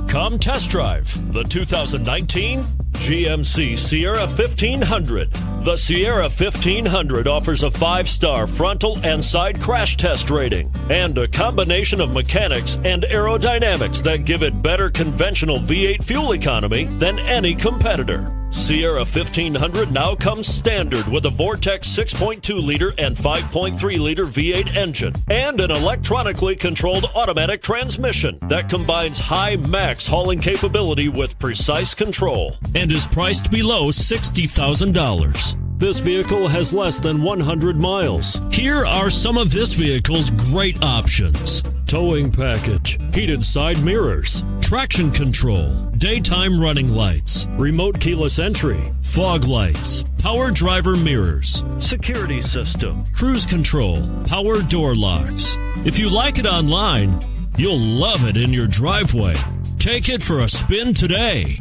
Come test drive the 2019 GMC Sierra 1500. The Sierra 1500 offers a 5-star frontal and side crash test rating and a combination of mechanics and aerodynamics that give it better conventional V8 fuel economy than any competitor. Sierra 1500 now comes standard with a Vortex 6.2-liter and 5.3-liter V8 engine and an electronically controlled automatic transmission that combines high max hauling capability with precise control and is priced below $60,000. This vehicle has less than 100 miles. Here are some of this vehicle's great options: towing package, heated side mirrors, traction control, daytime running lights, remote keyless entry, fog lights, power driver mirrors, security system, cruise control, power door locks. If you like it online, you'll love it in your driveway. Take it for a spin today.